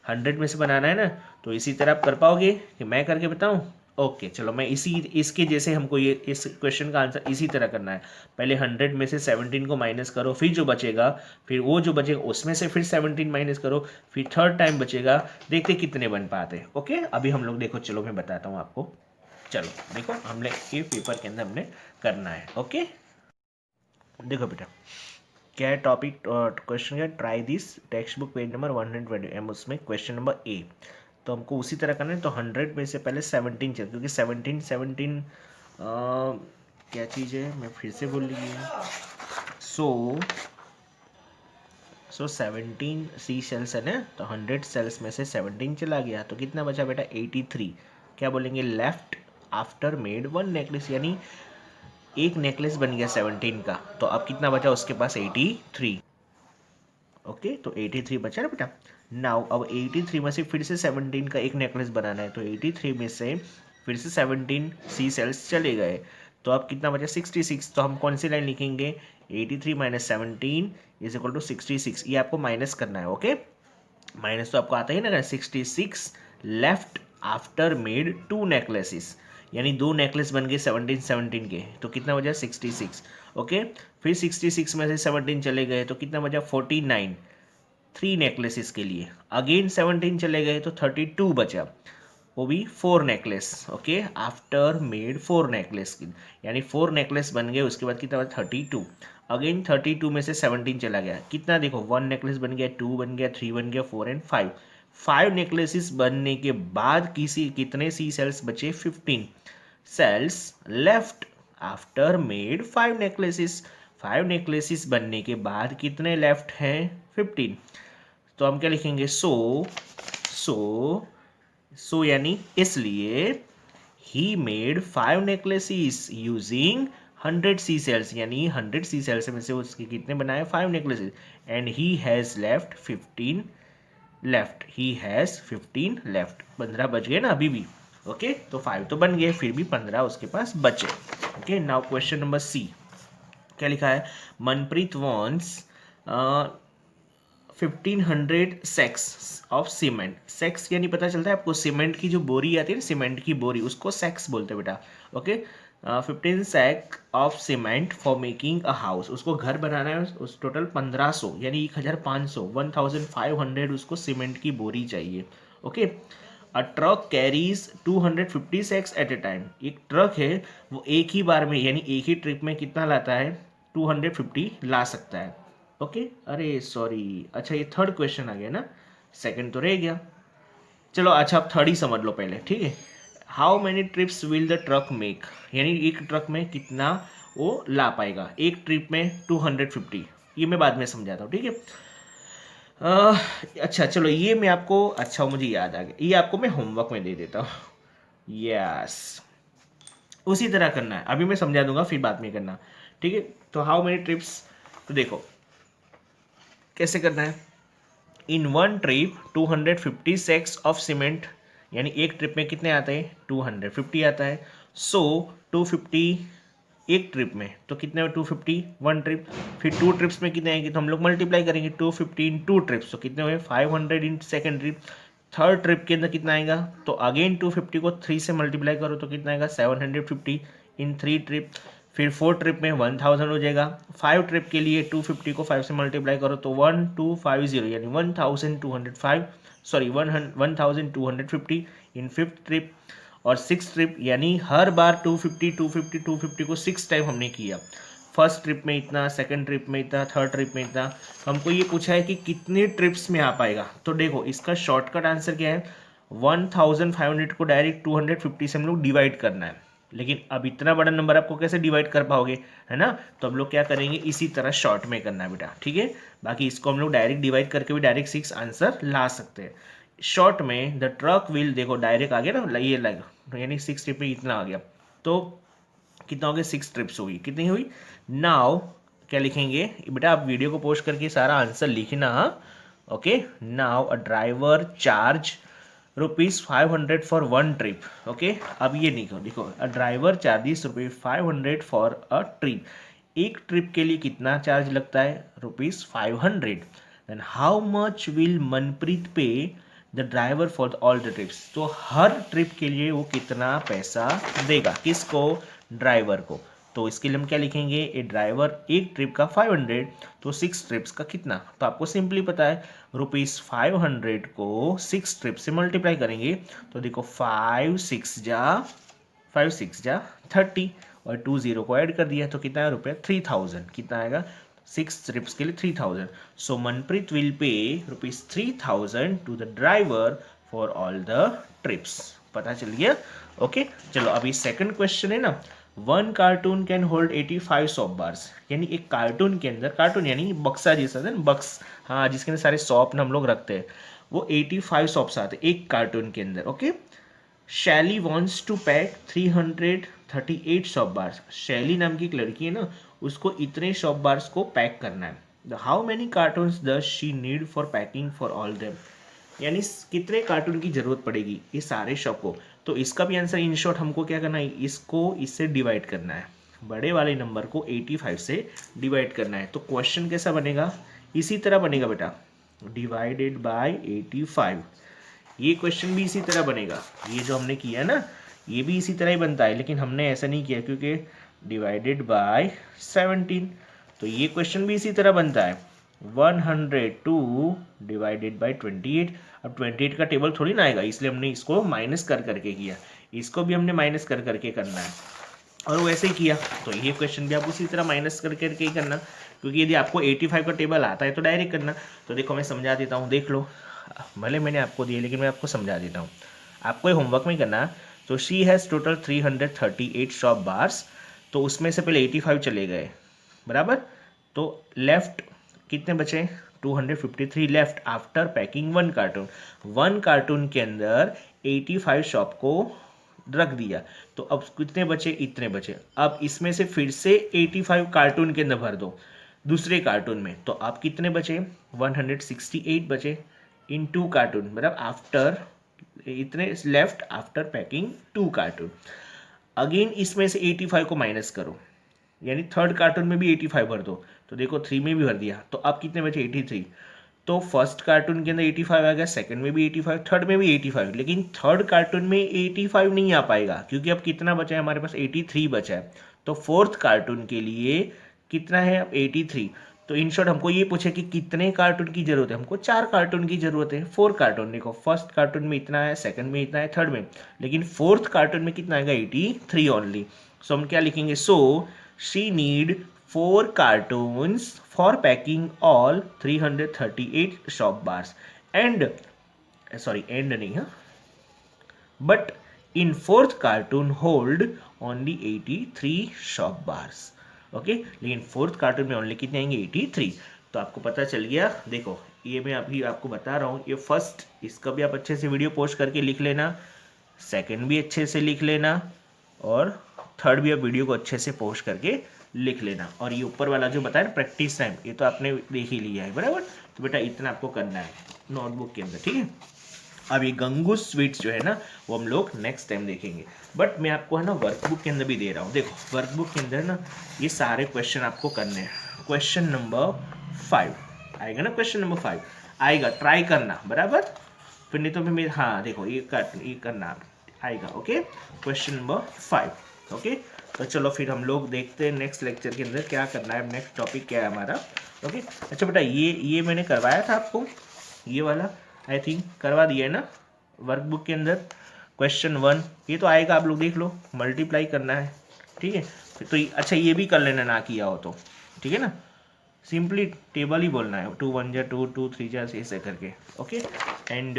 100 में से बनाना है ना, तो इसी तरह आप कर पाओगे कि मैं करके बताऊं? ओके चलो, मैं इसके जैसे हमको ये इस क्वेश्चन का आंसर इसी तरह करना है। पहले 100 में से 17 को माइनस करो, फिर जो बचेगा, फिर वो जो बचेगा उसमें से फिर 17 माइनस करो, फिर थर्ड टाइम बचेगा, देखते कितने बन पाते हैं। ओके अभी हम लोग देखो, चलो मैं बताता हूँ आपको। चलो देखो, हमने ये पेपर के अंदर हमने करना है। ओके देखो बेटा, क्या है टॉपिक, क्वेश्चन क्या, try this text book page number 120 M, उसमें क्वेश्चन नंबर ए। तो हमको उसी तरह करना है। तो 100 में से पहले 17 चल, क्योंकि 17 क्या चीज़ है, मैं फिर से बोल लीजिए। सो 17 सी सेल्स है ना, तो 100 सेल्स में से 17 चला गया, तो कितना बचा बेटा 83। क्या बोलेंगे, left after made one necklace, यानी एक नेकलेस बन गया 17 का, तो अब कितना बचा उसके पास 83। ओके तो 83 बचा ना बेटा। नाउ अब 83 में से फिर से 17 का एक नेकलेस बनाना है, तो 83 में से फिर से 17 सी सेल्स चले गए, तो अब कितना बचा 66। तो हम कौन सी लाइन लिखेंगे, 83 माइनस 17 इज इक्वल टू 66। ये आपको माइनस करना है। ओके माइनस तो आपको आता ही ना, 66 left after made two necklaces, यानी दो नेकलेस बन गए 17 17 के, तो कितना बचा 66। ओके फिर 66 में से 17 चले गए, तो कितना बचा 49, थ्री नेकलेसेस के लिए। अगेन 17 चले गए, तो 32 बचा, वो भी 4 necklace. Okay after made 4 necklace, यानी 4 नेकलेस बन गए, उसके बाद कितना बचा 32। अगेन 32 में से 17 चला गया, कितना देखो 1 नेकलेस बन गया, 2 बन गया, 3 बन गया, 4 एंड 5। 5 नेकलेसेस बनने के बाद कितने सी सेल्स बचे, 15 shells left after made 5 necklaces. 5 necklaces बनने के बाद कितने लेफ्ट हैं, 15। तो हम क्या लिखेंगे, सो यानी इसलिए he made 5 necklaces using 100 sea shells, यानी 100 सी सेल्स में से उसके कितने बनाए, 5 necklaces, and he has left 15 left, he has 15 left. 15 बच गए ना अभी भी। ओके तो 5 तो बन गए, फिर भी 15 उसके पास बचे। Okay now question number C, क्या लिखा है, Manpreet wants 1500 sacks of cement. Sacks यानी पता चलता है आपको, सीमेंट की जो बोरी आती है ना, सीमेंट की बोरी, उसको सैक्स बोलते हैं बेटा। Okay 15 sack of cement for making a house, उसको घर बनाना है, उस टोटल 1500 यानी 1500 1500 उसको सीमेंट की बोरी चाहिए। Okay a truck carries 250 sacks at a time, एक ट्रक है वो एक ही बार में यानी एक ही ट्रिप में कितना लाता है, 250 ला सकता है। ओके अरे सॉरी, अच्छा ये थर्ड क्वेश्चन आ गया ना, सेकंड तो रह गया। चलो अच्छा आप थर्ड ही समझ लो पहले, ठीक है। How many trips will the truck make, यानी एक ट्रक में कितना वो ला पाएगा, एक ट्रिप में 250, ये मैं बाद में समझाता हूँ, ठीक है। अच्छा चलो ये मैं आपको, अच्छा मुझे याद आ गया, ये आपको मैं होमवर्क में दे देता हूँ। यस उसी तरह करना है, अभी मैं समझा दूंगा फिर बाद में करना, ठीक है। तो हाउ मेनी ट्रिप्स, तो देखो कैसे करना है, in one trip 250 sacks of cement, यानी एक ट्रिप में कितने आते हैं 250 आता है। सो 250 एक ट्रिप में, तो कितने में 250 वन ट्रिप, फिर टू ट्रिप्स में कितने आएंगे, तो हम लोग मल्टीप्लाई करेंगे 250 इन टू ट्रिप्स, तो कितने हुए 500 in second trip. Third trip के अंदर कितना आएगा, तो अगेन 250 को 3 से मल्टीप्लाई करो, तो कितना आएगा 750 इन 3 ट्रिप। फिर 4 ट्रिप में 1000 हो जाएगा। 5 ट्रिप के लिए 250 को 5 से मल्टीप्लाई करो, तो 1250 यानी 1205, सॉरी 1250 इन फिफ्थ ट्रिप। और 6 ट्रिप यानी हर बार 250 250 250 को 6 टाइम हमने किया। फर्स्ट ट्रिप में इतना, सेकंड ट्रिप में इतना, थर्ड ट्रिप में इतना। हमको ये पूछा है कि कितने ट्रिप्स में आ पाएगा, तो देखो इसका शॉर्टकट आंसर क्या है, 1500 को डायरेक्ट 250 से हम लोग डिवाइड करना है। लेकिन अब इतना बड़ा नंबर आपको कैसे डिवाइड कर पाओगे, है ना। तो हम लोग क्या करेंगे, इसी तरह शॉर्ट में करना है बेटा, ठीक है। बाकी इसको हम लोग डायरेक्ट डिवाइड करके भी डायरेक्ट 6 आंसर ला सकते हैं। शॉर्ट में द ट्रक व्हील, देखो डायरेक्ट आ गया ना, ये लग, यानी 6 ट्रिप में इतना आ गया, तो कितना हो गया 6 ट्रिप्स हुई, कितनी हुई। नाउ क्या लिखेंगे बेटा, आप वीडियो को पोस्ट करके सारा आंसर लिखना। Okay now a driver charge ₹500 for one trip. Okay अब ये लिखो, देखो a driver charges ₹500 for a trip, एक ट्रिप के लिए कितना चार्ज लगता है ₹500। Then how much will Manpreet pay the driver for all the trips, तो हर ट्रिप के लिए वो कितना पैसा देगा, किसको, ड्राइवर को। तो इसके लिए हम क्या लिखेंगे, ए ड्राइवर एक ट्रिप का 500, तो 6 ट्रिप्स का कितना, तो आपको सिंपली पता है ₹500 को 6 ट्रिप से मल्टीप्लाई करेंगे, तो देखो 5 6 जा 30 और 20 को ऐड कर दिया तो कितना है रुपये 3000, कितना आएगा 6 ट्रिप्स के लिए 3000। सो Manpreet will pay ₹3000 to the driver for all the trips. पता चल गया। ओके चलो अभी सेकंड क्वेश्चन है ना, one cartoon can hold 85 shop bars, यानी एक कार्टून के अंदर, कार्टून यानी बक्सा जैसा है ना, बक्स, हाँ जिसके अंदर सारे सॉप हम लोग रखते हैं, वो 85 सॉप्स आते हैं एक कार्टून के अंदर। Okay Shaili wants to pack 338 soap bars, Shaili नाम की एक लड़की है ना, उसको इतने शॉप बार्स को पैक करना है। How many cartoons does she need for packing for all them, यानी कितने कार्टून की जरूरत पड़ेगी ये सारे शॉप को। तो इसका भी आंसर इन शॉर्ट हमको क्या करना है, इसको इससे डिवाइड करना है, बड़े वाले नंबर को 85 से डिवाइड करना है। तो क्वेश्चन कैसा बनेगा, इसी तरह बनेगा बेटा, डिवाइडेड बाय 85। ये क्वेश्चन भी इसी तरह बनेगा, ये जो हमने किया ना ये भी इसी तरह ही बनता है, लेकिन हमने ऐसा नहीं किया क्योंकि डिवाइडेड बाय 17। तो ये क्वेश्चन भी इसी तरह बनता है, 102 डिवाइडेड बाय 28। अब 28 का टेबल थोड़ी ना आएगा, इसलिए हमने इसको माइनस कर करके किया, इसको भी हमने माइनस कर करके करना है, और वो ऐसे ही किया। तो ये क्वेश्चन भी आप उसी तरह माइनस कर करके ही करना, क्योंकि यदि आपको 85 का टेबल आता है तो डायरेक्ट करना। तो देखो मैं समझा देता हूँ, देख लो, भले मैंने आपको दिए लेकिन मैं आपको समझा देता हूँ, आपको ये होमवर्क में करना। तो she has total 338 soap bars, तो उसमें से पहले 85 चले गए बराबर, तो लेफ्ट कितने बचे, 253 left after packing one cartoon के अंदर 85 शॉप को रख दिया, तो अब कितने बचे, इतने बचे। अब इसमें से फिर से 85 कार्टून के अंदर भर दो दूसरे कार्टून में, तो अब कितने बचे, 168 बचे इन 2 कार्टून, मतलब आफ्टर इतने left after packing 2 cartoon. Again इसमें से 85 को माइनस करो, यानी थर्ड कार्टून में भी 85 भर दो, तो देखो 3 में भी भर दिया, तो अब कितने बचे 83। तो फर्स्ट कार्टून के अंदर 85 आ गया, सेकंड में भी 85, थर्ड में भी 85, लेकिन थर्ड कार्टून में 85 नहीं आ पाएगा क्योंकि अब कितना बचा है हमारे पास, 83 बचा है। तो फोर्थ कार्टून के लिए कितना है अब 83। तो इन शॉर्ट हमको ये पूछे कि कितने कार्टून की जरूरत है, हमको 4 कार्टून की जरूरत है, 4 कार्टून। देखो फर्स्ट कार्टून में इतना है, सेकंड में इतना है, थर्ड में, लेकिन फोर्थ कार्टून में कितना आएगा, 83 ओनली। सो हम क्या लिखेंगे, so she need 4 cartoons for packing all 338 shop bars and end नहीं हाँ, but in fourth cartoon hold only 83 shop bars। Okay लेकिन फोर्थ कार्टून में ओनली कितने आएंगे, 83। तो आपको पता चल गया। देखो ये मैं अभी आपको बता रहा हूँ, ये फर्स्ट इसका भी आप अच्छे से वीडियो पोस्ट करके लिख लेना, सेकंड भी अच्छे से लिख लेना, और थर्ड भी आप वीडियो को अच्छे से पोस्ट करके लिख लेना। और ये ऊपर वाला जो बताया प्रैक्टिस टाइम, ये तो आपने देख ही लिया है बराबर। तो बेटा इतना आपको करना है नोटबुक के अंदर, ठीक है। अब ये गंगू स्वीट्स जो है ना वो हम लोग नेक्स्ट टाइम देखेंगे, बट मैं आपको है ना वर्कबुक के अंदर भी दे रहा हूँ। देखो वर्कबुक के अंदर ना ये सारे क्वेश्चन आपको करने हैं। क्वेश्चन नंबर 5 आएगा ना, क्वेश्चन नंबर 5 आएगा, ट्राई करना बराबर, फिर नहीं तो फिर मेरे, हाँ देखो ये करना आएगा। Okay question number 5। ओके तो चलो फिर हम लोग देखते हैं नेक्स्ट लेक्चर के अंदर क्या करना है, नेक्स्ट टॉपिक क्या है हमारा। ओके अच्छा बेटा ये मैंने करवाया था आपको, ये वाला आई थिंक करवा दिया है ना वर्कबुक के अंदर। क्वेश्चन 1 ये तो आएगा, आप लोग देख लो, मल्टीप्लाई करना है, ठीक है। तो अच्छा ये भी कर लेना ना किया हो तो, ठीक है ना, सिंपली टेबल ही बोलना है, 2 1 जा 2 2 3 जा ऐसे करके। ओके एंड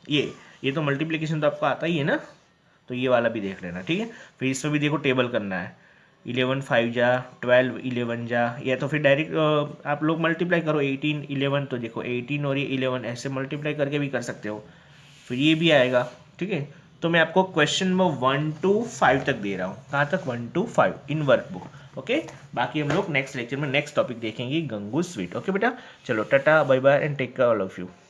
ये तो मल्टीप्लिकेशन तो आपको आता ही है ना, तो ये वाला भी देख लेना, ठीक है। फिर इसमें भी देखो टेबल करना है, 11 5 जा 12 11 जा, या तो फिर डायरेक्ट आप लोग मल्टीप्लाई करो 18 11, तो देखो 18 और ये 11 ऐसे मल्टीप्लाई करके भी कर सकते हो, फिर ये भी आएगा, ठीक है। तो मैं आपको क्वेश्चन नंबर 1 to 5 तक दे रहा हूँ, कहाँ तक, 1 to 5 इन वर्कबुक। ओके बाकी हम लोग नेक्स्ट लेक्चर में नेक्स्ट टॉपिक देखेंगे गंगू स्वीट। ओके बेटा चलो tata bye bye and take care all of you.